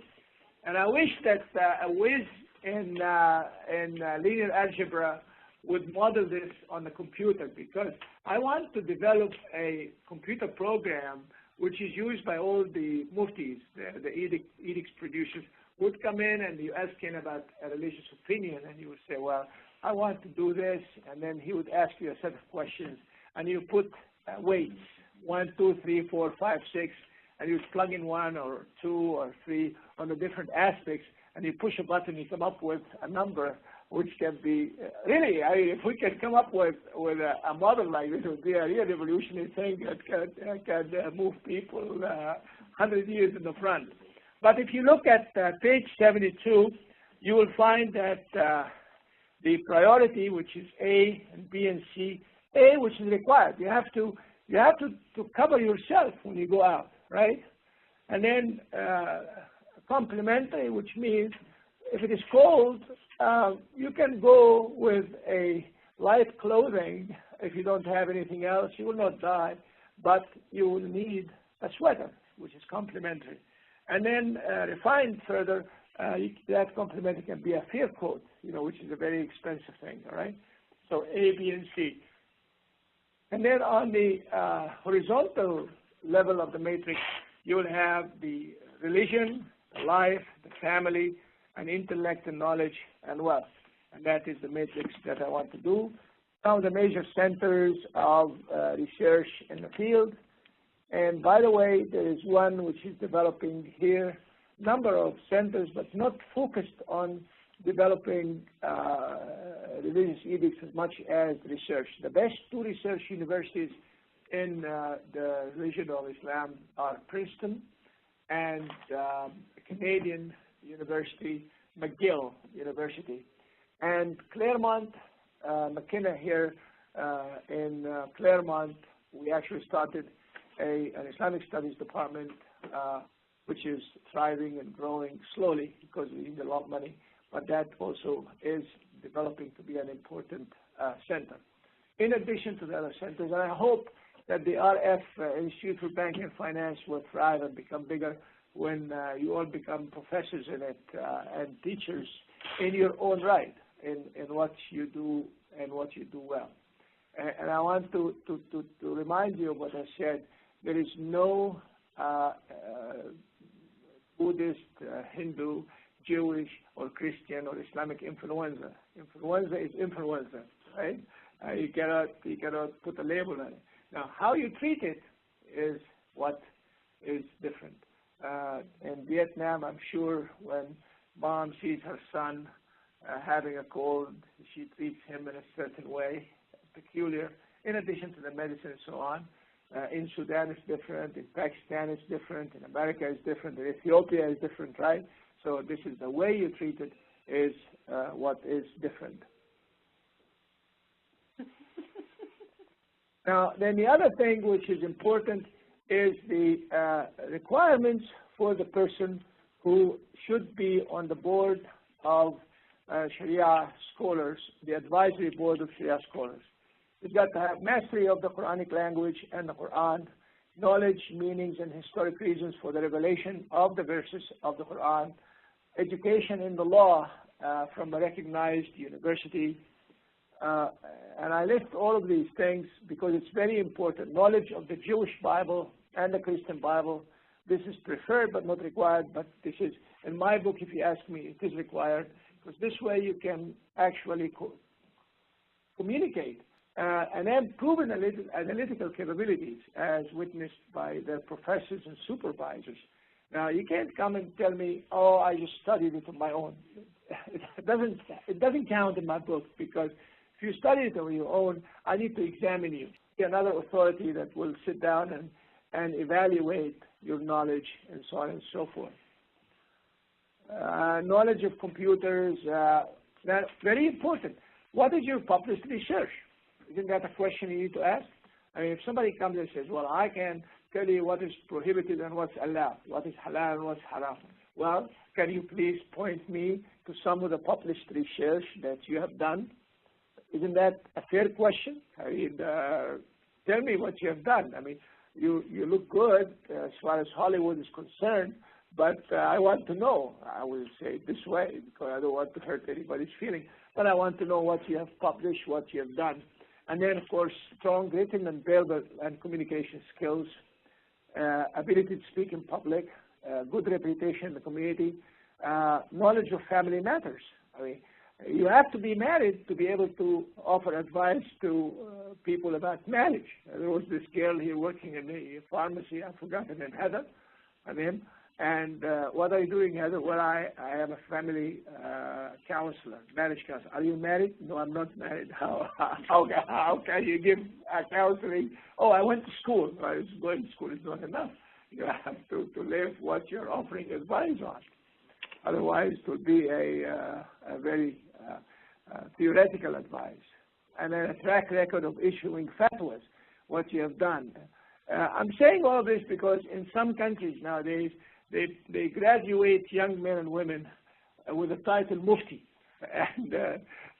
and I wish that a whiz in linear algebra would model this on the computer, because I want to develop a computer program which is used by all the muftis, the edicts producers, would come in and you ask him about a religious opinion, and you would say, well, I want to do this, and then he would ask you a set of questions, and you put weights, 1, 2, 3, 4, 5, 6, and you plug in 1 or 2 or 3 on the different aspects, and you push a button, you come up with a number which can be, really, if we can come up with a model like this, it would be a real revolutionary thing that can move people 100 years in the front. But if you look at page 72, you will find that the priority, which is A and B and C, A, which is required. You have to cover yourself when you go out, right? And then complementary, which means if it is cold, you can go with a light clothing. If you don't have anything else, you will not die, but you will need a sweater, which is complementary. And then refined further, that complementary can be a fur coat, which is a very expensive thing, all right? So A, B, and C. And then on the horizontal level of the matrix, you will have the religion, the life, the family, and intellect and knowledge and wealth. And that is the matrix that I want to do. Some of the major centers of research in the field. And by the way, there is one which is developing here, number of centers, but not focused on developing religious edicts as much as research. The best 2 research universities in the religion of Islam are Princeton and Canadian University, McGill University. And Claremont, McKenna here in Claremont, we actually started an Islamic Studies department, which is thriving and growing slowly because we need a lot of money, but that also is developing to be an important center. In addition to the other centers, and I hope that the RF, Institute for Banking and Finance, will thrive and become bigger when you all become professors in it and teachers in your own right in what you do and what you do well. And I want to remind you of what I said. There is no Buddhist, Hindu, Jewish, or Christian, or Islamic influenza. Influenza is influenza, right? You cannot put a label on it. Now, how you treat it is what is different. In Vietnam, I'm sure when mom sees her son having a cold, she treats him in a certain way, peculiar, in addition to the medicine and so on. In Sudan it's different, in Pakistan it's different, in America it's different, in Ethiopia it's different, right? So this is the way you treat it is what is different. Now, then the other thing which is important is the requirements for the person who should be on the board of Sharia scholars, the advisory board of Sharia scholars. You've got to have mastery of the Quranic language and the Quran, knowledge, meanings, and historic reasons for the revelation of the verses of the Quran, education in the law from a recognized university, and I list all of these things because it's very important. Knowledge of the Jewish Bible and the Christian Bible. This is preferred but not required, but this is, in my book, if you ask me, it is required, because this way you can actually communicate and then proven analytical capabilities as witnessed by their professors and supervisors. Now, you can't come and tell me, oh, I just studied it on my own. It doesn't count in my book, because if you study it on your own, I need to examine you. Another authority that will sit down and evaluate your knowledge and so on and so forth. Knowledge of computers, that's very important. What is your published research? Isn't that a question you need to ask? I mean, if somebody comes and says, well, I can tell you what is prohibited and what's allowed, what is halal and what's haram. Well, can you please point me to some of the published research that you have done? Isn't that a fair question? I mean, tell me what you have done. I mean, you look good as far as Hollywood is concerned, but I want to know. I will say it this way because I don't want to hurt anybody's feeling, but I want to know what you have published, what you have done. And then, of course, strong written and verbal and communication skills, ability to speak in public, good reputation in the community, knowledge of family matters. I mean, you have to be married to be able to offer advice to people about marriage. There was this girl here working in the pharmacy, I've forgotten, in Heather, and what are you doing, Heather? Well, I am a family counselor, marriage counselor. Are you married? No, I'm not married. How can you give counseling? Oh, I went to school. I was going to school is not enough. You have to live what you're offering advice on. Otherwise, it will be a very theoretical advice. And then a track record of issuing fatwas, what you have done. I'm saying all this because in some countries nowadays, they graduate young men and women with the title Mufti. And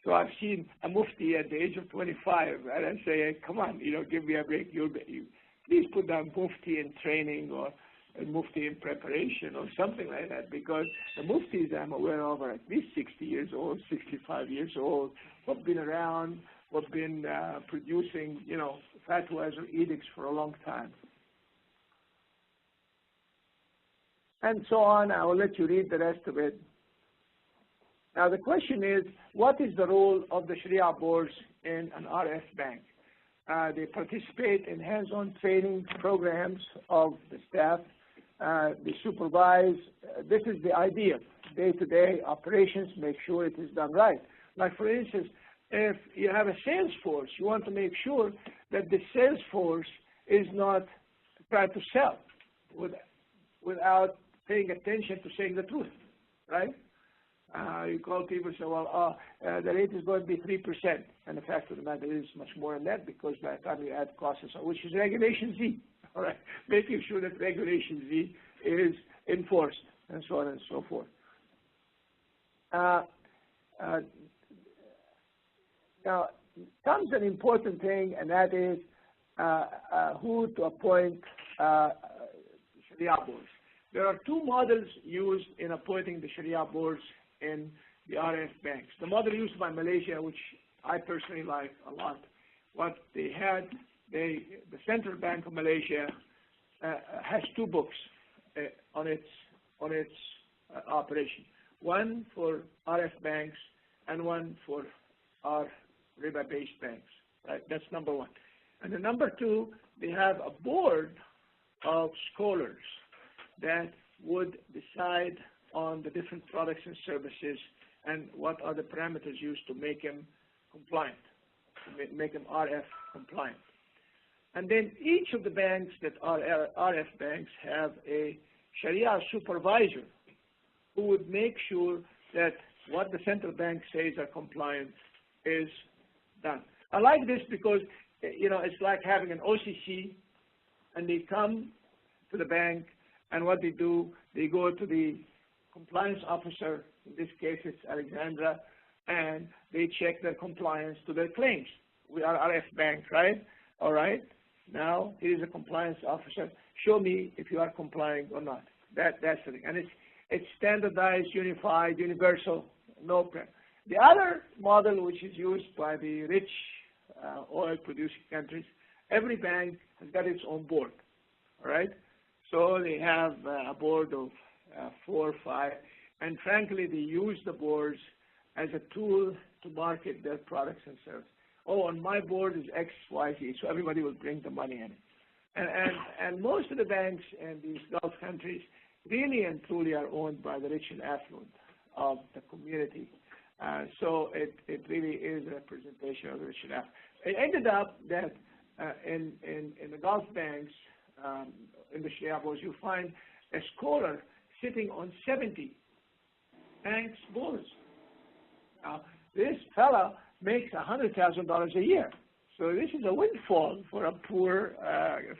so I've seen a Mufti at the age of 25, and I say, hey, come on, give me a break. Please put down Mufti in training or Mufti in preparation or something like that, because the Muftis I'm aware of are at least 60 years old, 65 years old, who have been around, who have been producing, fatwas or edicts for a long time. And so on. I will let you read the rest of it. Now, the question is, what is the role of the Sharia boards in an RF bank? They participate in hands-on training programs of the staff. They supervise. This is the idea. Day-to-day operations, make sure it is done right. Like, for instance, if you have a sales force, you want to make sure that the sales force is not trying to sell without paying attention to saying the truth, right? You call people and say, well, the rate is going to be 3%. And the fact of the matter is much more than that, because by the time you add costs, which is Regulation Z, all right? Making sure that Regulation Z is enforced, and so on and so forth. Now, comes an important thing, and that is who to appoint Sharia boards. There are two models used in appointing the Sharia boards in the RF banks. The model used by Malaysia, which I personally like a lot, what they had, the Central Bank of Malaysia has two books on its operation. One for RF banks and one for our riba-based banks. Right? That's number one. And the number two, they have a board of scholars that would decide on the different products and services and what are the parameters used to make them compliant, to make them RF compliant. And then each of the banks that are RF banks have a Sharia supervisor who would make sure that what the central bank says are compliant is done. I like this because, you know, it's like having an OCC, and they come to the bank, and what they do, they go to the compliance officer, in this case it's Alexandra, and they check their compliance to their claims. We are RF bank, right? All right. Now, here is a compliance officer. Show me if you are complying or not. That's the thing. And it's standardized, unified, universal, no problem. The other model, which is used by the rich oil-producing countries, every bank has got its own board, all right? So they have a board of 4 or 5, and frankly, they use the boards as a tool to market their products and services. Oh, on my board is X, Y, Z, so everybody will bring the money in. And most of the banks in these Gulf countries really and truly are owned by the rich and affluent of the community. So it really is a representation of the rich and affluent. It ended up that in the Gulf banks, in the Sharia boards, you find a scholar sitting on 70 banks' boards. Now, this fella makes $100,000 a year. So this is a windfall for a poor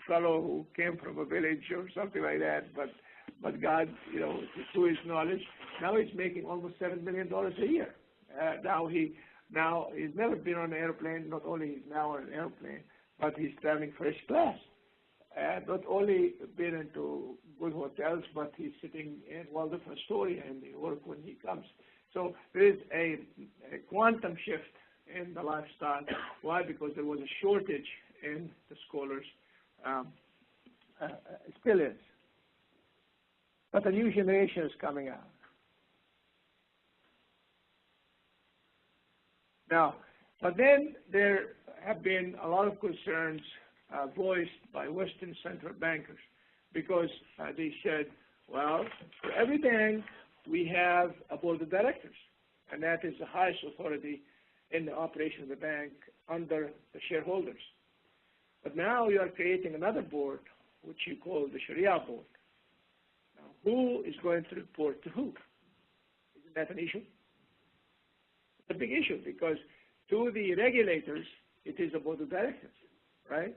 fellow who came from a village or something like that, but God, you know, through his knowledge, now he's making almost $7 million a year. Now he's never been on an airplane. Not only he's now on an airplane, but he's traveling first class. Not only been into good hotels, but he's sitting in Waldorf Astoria in New York when he comes. So there is a quantum shift in the lifestyle. Why? Because there was a shortage in the scholars. Still is. But a new generation is coming out. Now, but then there have been a lot of concerns voiced by Western central bankers because they said, well, for every bank, we have a board of directors, and that is the highest authority in the operation of the bank under the shareholders. But now you are creating another board, which you call the Sharia board. Now, who is going to report to who? Isn't that an issue? It's a big issue because to the regulators, it is a board of directors, right?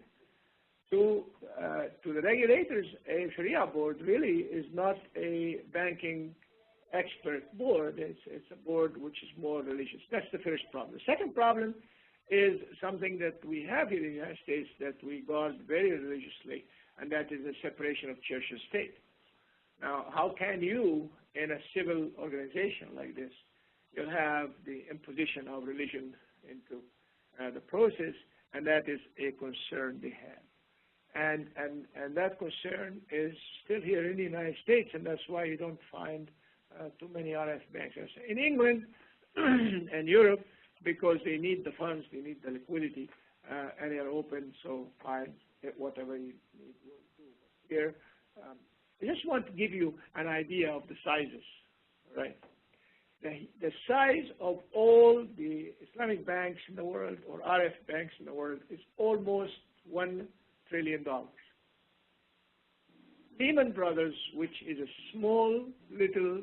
To the regulators, a Sharia board really is not a banking expert board. It's a board which is more religious. That's the first problem. The second problem is something that we have here in the United States that we guard very religiously, and that is the separation of church and state. Now, how can you, in a civil organization like this, you'll have the imposition of religion into the process, and that is a concern they have. And that concern is still here in the United States, and that's why you don't find too many RF banks. In England and Europe, because they need the funds, they need the liquidity, and they are open, so fine, whatever you need to do. Here, I just want to give you an idea of the sizes, right? The size of all the Islamic banks in the world or RF banks in the world is almost $1 trillion. Lehman Brothers, which is a small little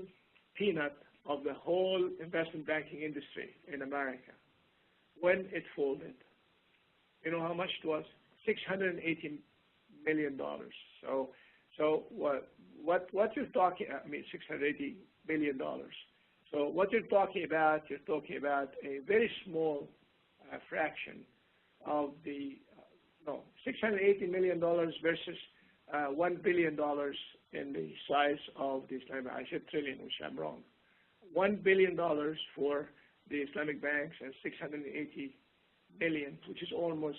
peanut of the whole investment banking industry in America, when it folded, you know how much it was? $680 million. So what you're talking, I mean, $680 billion. So what you're talking about a very small fraction of the, $680 million versus $1 billion in the size of the Islamic, I said trillion, which I'm wrong. $1 billion for the Islamic banks and $680 billion, which is almost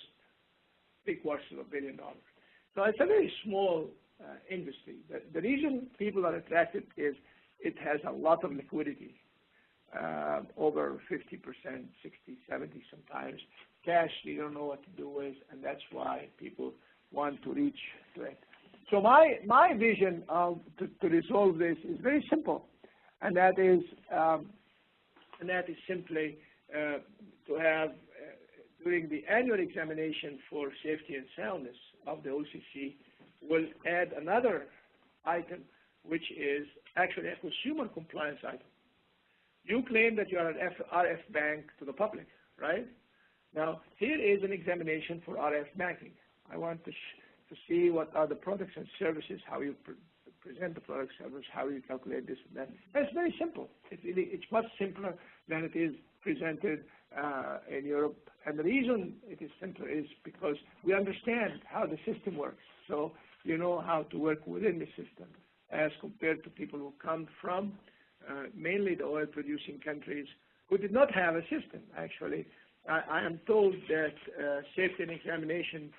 $750 million. So it's a very small industry. The reason people are attracted is it has a lot of liquidity, over 50%, 60, 70 sometimes. Cash, they don't know what to do with, and that's why people want to reach to it. So my vision to resolve this is very simple. and that is simply to have during the annual examination for safety and soundness of the OCC, will add another item, which is actually a consumer compliance item. You claim that you are an RF bank to the public, right? Now, here is an examination for RF banking. I want to see what are the products and services, how you present the product service, how you calculate this and that. It's very simple. It's much simpler than it is presented in Europe. And the reason it is simpler is because we understand how the system works. So you know how to work within the system as compared to people who come from mainly the oil-producing countries who did not have a system, actually. I am told that safety and examination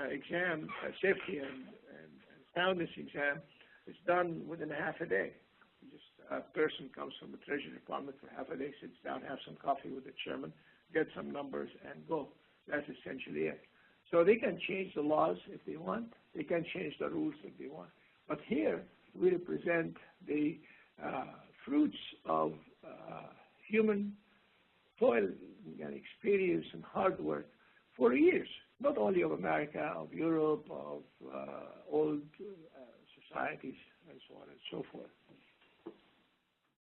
exam, safety and soundness exam is done within half a day. Just a person comes from the Treasury Department for half a day, sits down, have some coffee with the chairman, get some numbers, and go. That's essentially it. So they can change the laws if they want. They can change the rules if they want. But here, we represent the fruits of human toil and experience and hard work for years, not only of America, of Europe, of old societies, and so on and so forth.